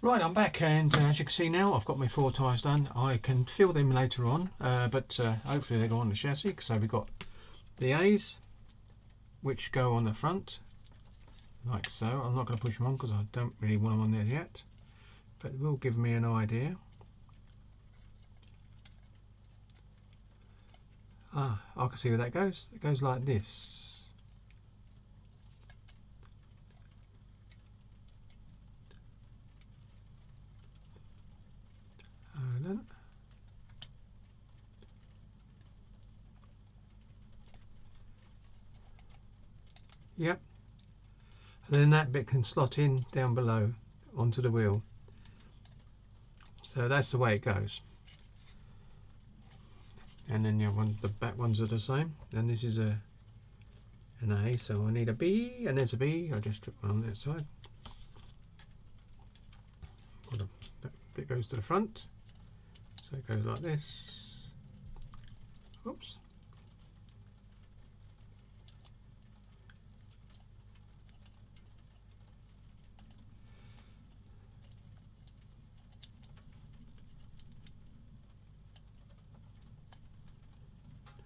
Right, I'm back, and as you can see now, I've got my 4 tyres done. I can fill them later on, but hopefully they go on the chassis. So we've got the A's, which go on the front, like so. I'm not going to push them on because I don't really want them on there yet, but it will give me an idea. I can see where that goes. It goes like this. Yep. And then that bit can slot in down below onto the wheel. So that's the way it goes. And then the back ones are the same. And this is an A, so I need a B, and there's a B. I just took one on that side. That bit goes to the front, so it goes like this. Oops.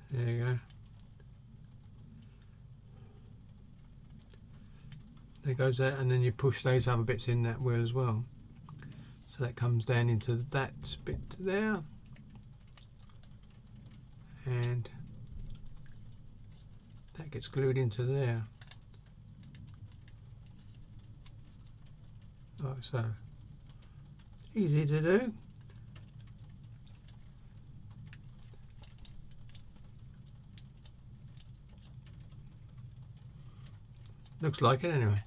There you go. There goes that, and then you push those other bits in that wheel as well. So that comes down into that bit there, and that gets glued into there, like so. Easy to do. Looks like it anyway.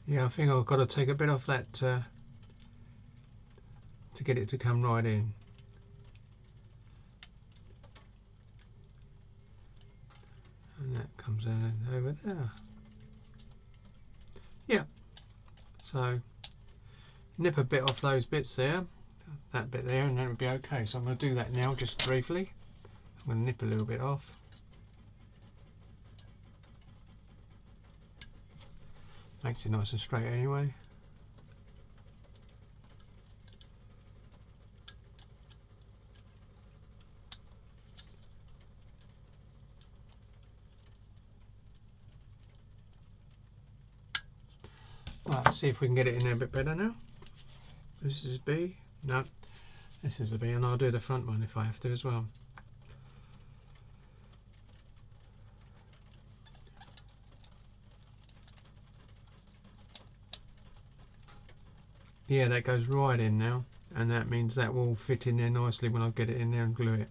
Yeah, I think I've got to take a bit off that to get it to come right in. And that comes in over there. Yeah. So nip a bit off those bits there, that bit there, and then it'll be okay. So I'm going to do that now just briefly. I'm going to nip a little bit off. Makes it nice and straight anyway. Right, let's see if we can get it in there a bit better now. This is B. No, this is a B, and I'll do the front one if I have to as well. Yeah, that goes right in now, and that means that will fit in there nicely when I get it in there and glue it.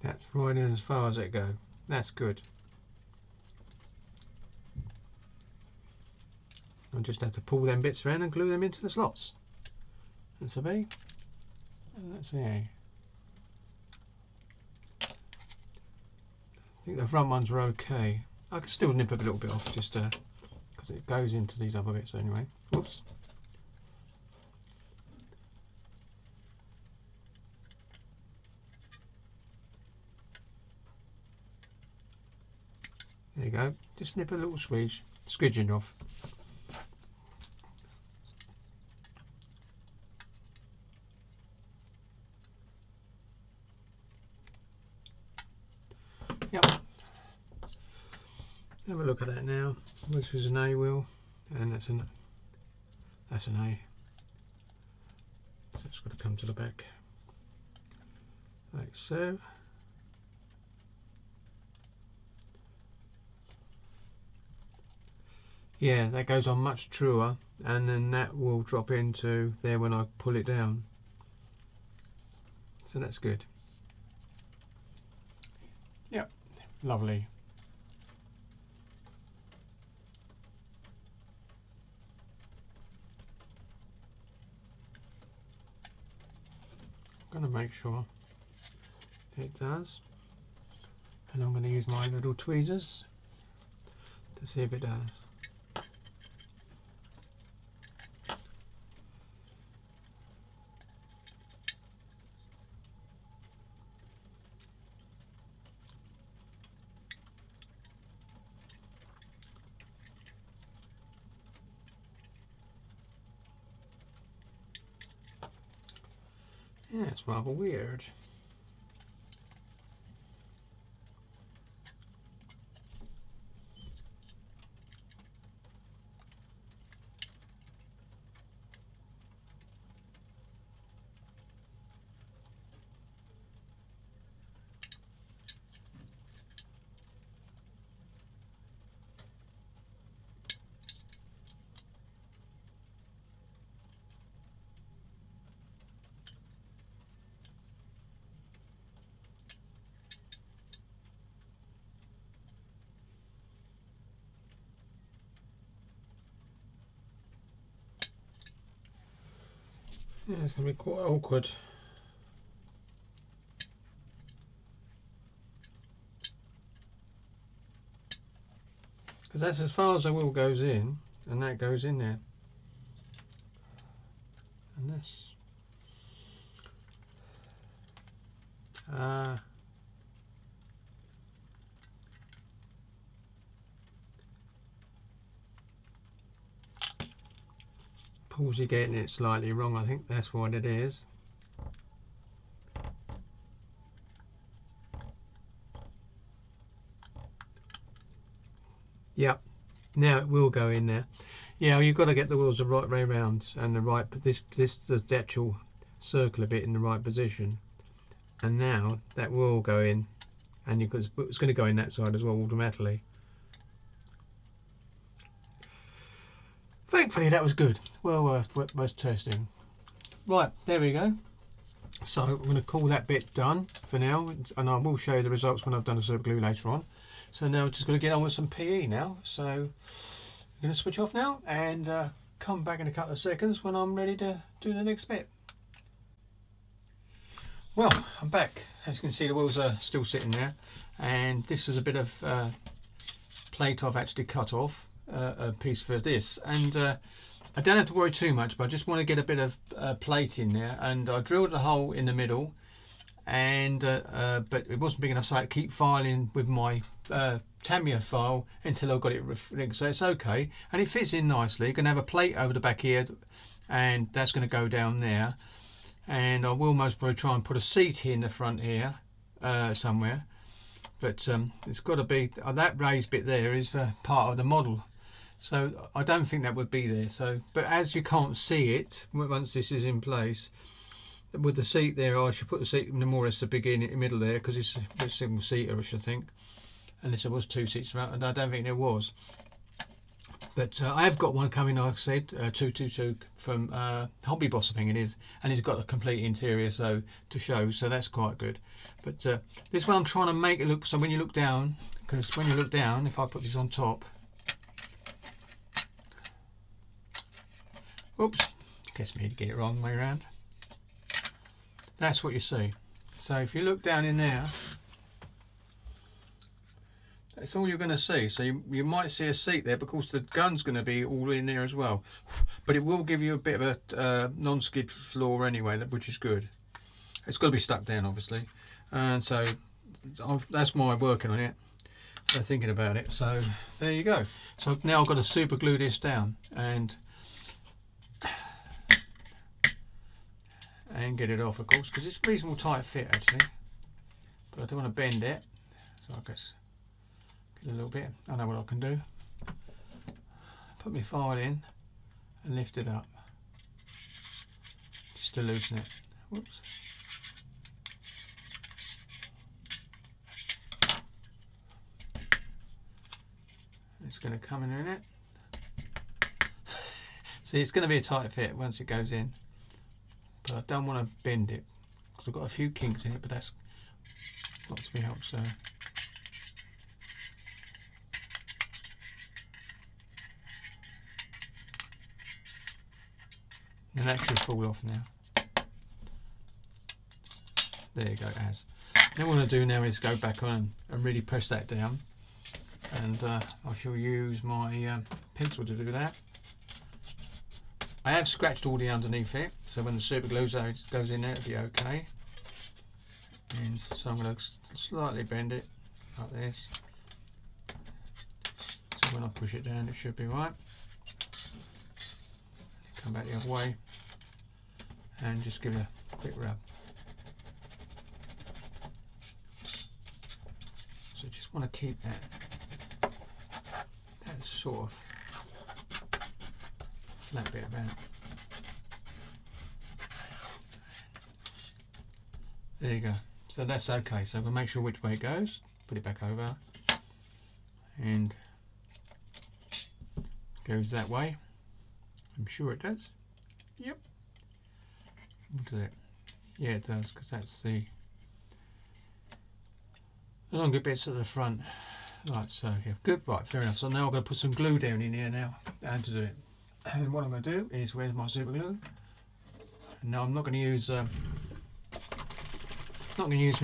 That's right in as far as it goes. That's good. I'll just have to pull them bits around and glue them into the slots. That's a B, and that's an A. I think the front ones were okay. I can still nip a little bit off just because it goes into these other bits anyway. Whoops. There you go. Just nip a little squidging off. Yep. Have a look at that now. This was an A wheel, and that's an A. So it's got to come to the back, like so. Yeah, that goes on much truer, and then that will drop into there when I pull it down. So that's good. Yep, lovely. going to make sure it does, and I'm going to use my little tweezers to see if it does. Yeah, it's rather weird. Yeah, it's going to be quite awkward. Because that's as far as the wheel goes in, and that goes in there. And this. Paul's getting it slightly wrong, I think that's what it is. Yep, now it will go in there. Yeah, you've got to get the wheels the right way round and the right, this the actual circular bit in the right position. And now that will go in, and it's going to go in that side as well automatically. Thankfully that was good, well worth testing. Right, there we go. So I'm going to call that bit done for now, and I will show you the results when I've done the super glue later on. So now just going to get on with some PE now. So I'm going to switch off now and come back in a couple of seconds when I'm ready to do the next bit. Well, I'm back. As you can see, the wheels are still sitting there, and this is a bit of plate I've actually cut off, a piece for this, and I don't have to worry too much, but I just want to get a bit of plate in there, and I drilled a hole in the middle, and but it wasn't big enough, so I had to keep filing with my Tamiya file until I got it rigged, so it's okay, and it fits in nicely. You're going to have a plate over the back here, and that's going to go down there, and I will most probably try and put a seat here in the front here somewhere, but it's got to be, that raised bit there is part of the model. So I don't think that would be there. So, but as you can't see it once this is in place, with the seat there, I should put the seat more or less the beginning, in the middle there, because it's a single seater-ish, I think, unless there was two seats around, and I don't think there was. But I have got one coming, like I said, 222 from Hobby Boss, I think it is, and it's got a complete interior so to show, so that's quite good. But this one I'm trying to make it look so when you look down, because when you look down, if I put this on top. Oops, guess me to get it wrong way around. That's what you see. So if you look down in there, that's all you're going to see. So you might see a seat there because the gun's going to be all in there as well. But it will give you a bit of a non-skid floor anyway, which is good. It's got to be stuck down, obviously. And so that's my working on it. So thinking about it. So there you go. So now I've got to super glue this down and get it off, of course, because it's a reasonable tight fit actually, but I don't want to bend it, so I guess get a little bit. I know what I can do. Put my file in and lift it up just to loosen it. Whoops. It's going to come in it. See, it's going to be a tight fit once it goes in. But I don't want to bend it because I've got a few kinks in it, but that's not to be helped. So and that should fall off now. There you go, it has. Then what I'm going to do now is go back on and really press that down, and I shall use my pencil to do that. I have scratched all the underneath it, so when the super glue goes in there it'll be okay. And so I'm going to slightly bend it like this, so when I push it down it should be right. Come back the other way and just give it a quick rub. So just want to keep that sort of flat bit about. There you go. So that's okay. So I'm going to make sure which way it goes. Put it back over. And goes that way. I'm sure it does. Yep. What does it? Yeah, it does, because that's the longer bits at the front. Right, so yeah, good. Right, fair enough. So now I'm going to put some glue down in here now, and to do it. And what I'm going to do is, where's my super glue? No, I'm not going to use my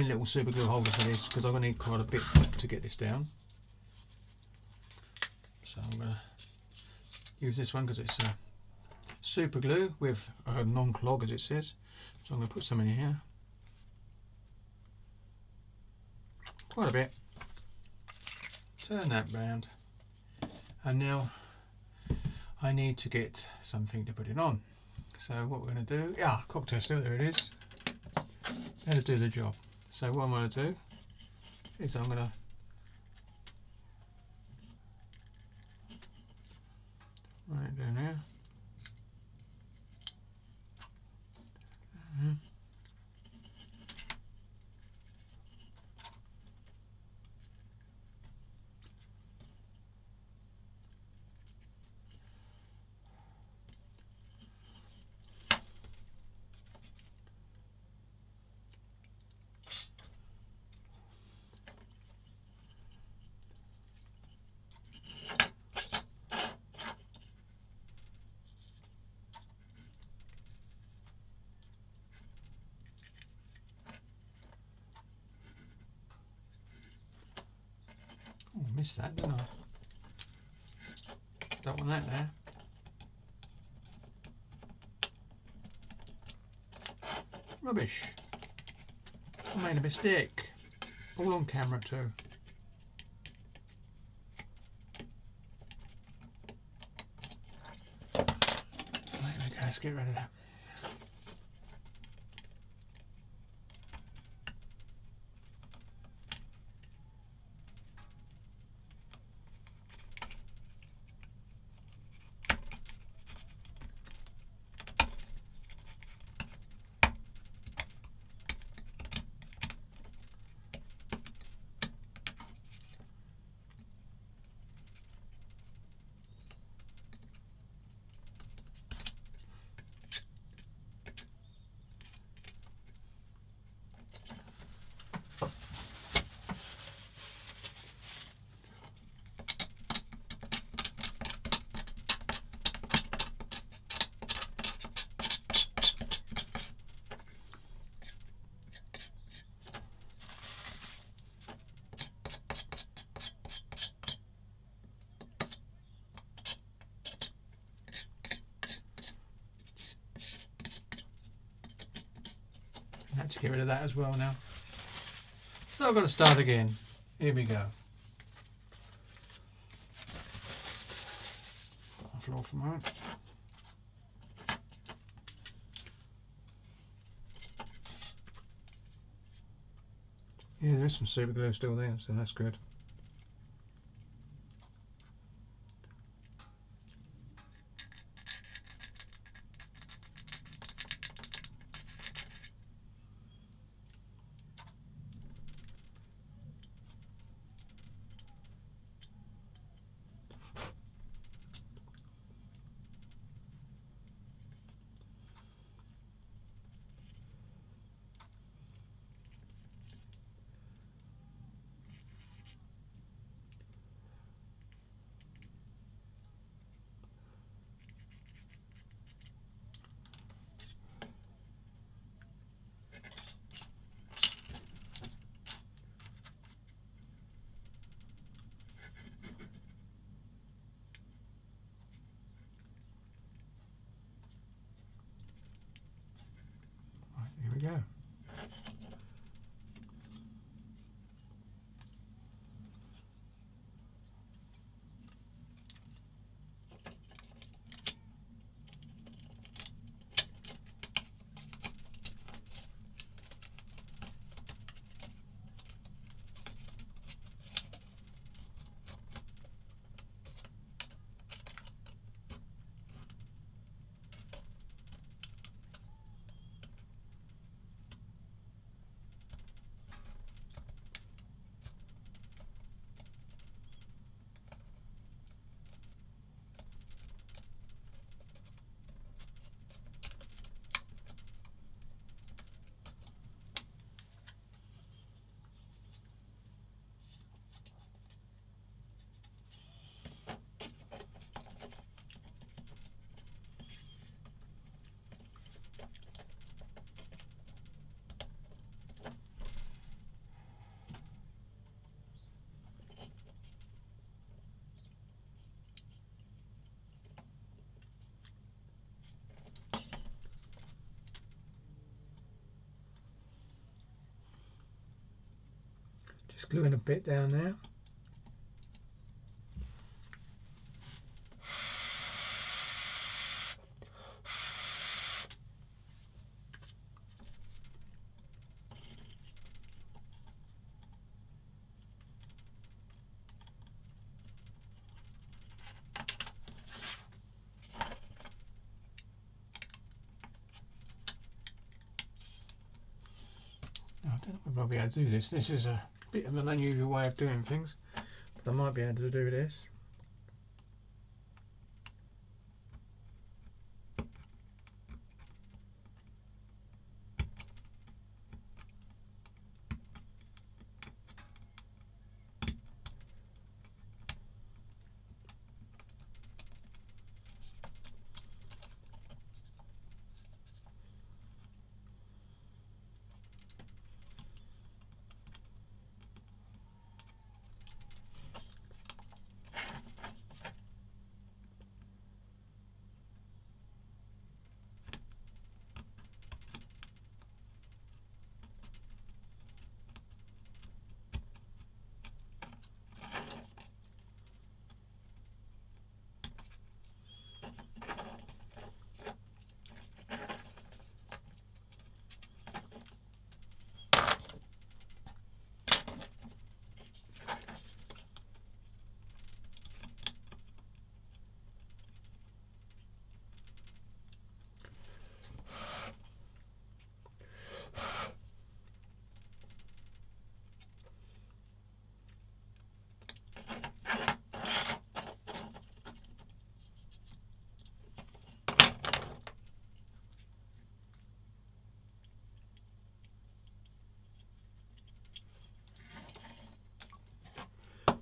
little super glue holder for this, because I'm going to need quite a bit to get this down. So I'm going to use this one because it's super glue with a non-clog, as it says. So I'm going to put some in here. Quite a bit. Turn that round. And now I need to get something to put it on. So what we're going to do, cocktail still, there it is. That'll do the job. So what I'm going to do is I'm going to run it down there. Oh, I missed that, didn't I? Don't want that there. Rubbish. I made a mistake. All on camera too. Right, okay, let's get rid of that. I had to get rid of that as well now. So I've got to start again. Here we go. Put on the floor for a moment. Yeah, there is some super glue still there, so that's good. Just gluing a bit down there. I don't know if I'll be able to do this. This is a bit of an unusual way of doing things, but I might be able to do this.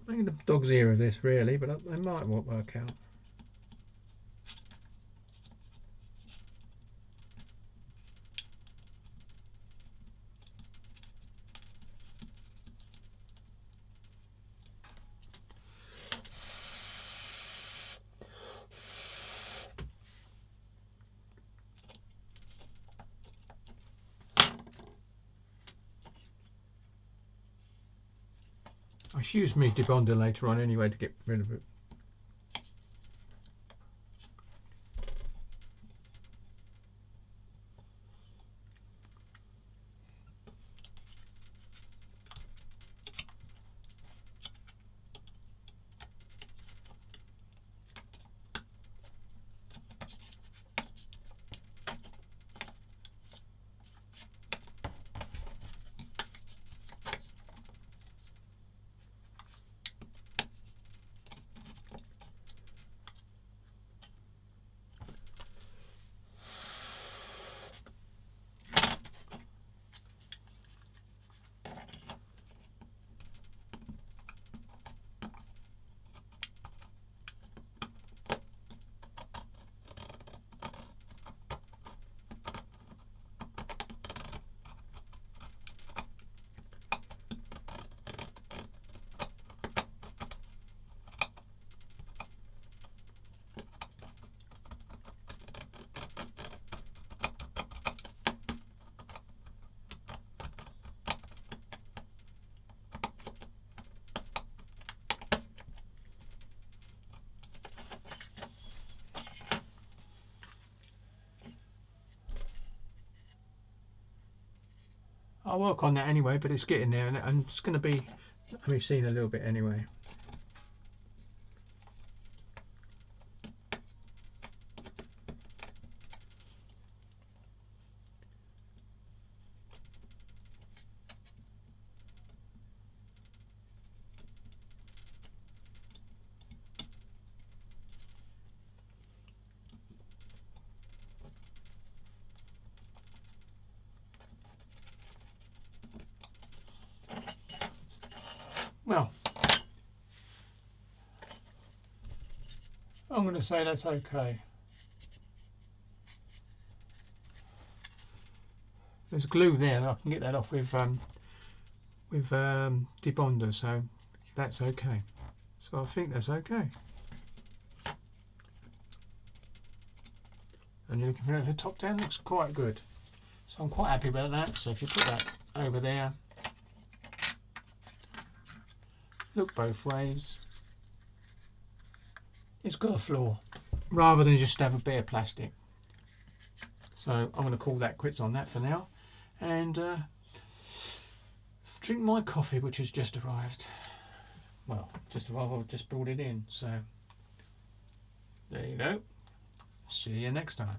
I think the dog's ear of this really, but they might work out. I should use my debonder later on anyway to get rid of it. I'll work on that anyway, but it's getting there, and it's going to be, we've seen a little bit anyway. Well, I'm going to say that's okay. There's glue there, I can get that off with debonder, so that's okay. So I think that's okay. And you're looking from the top down, looks quite good. So I'm quite happy about that. So if you put that over there, look both ways. It's got a floor rather than just have a bare plastic. So I'm going to call that quits on that for now, and drink my coffee, which has just arrived. Well, just arrived, I've just brought it in, so there you go. See you next time.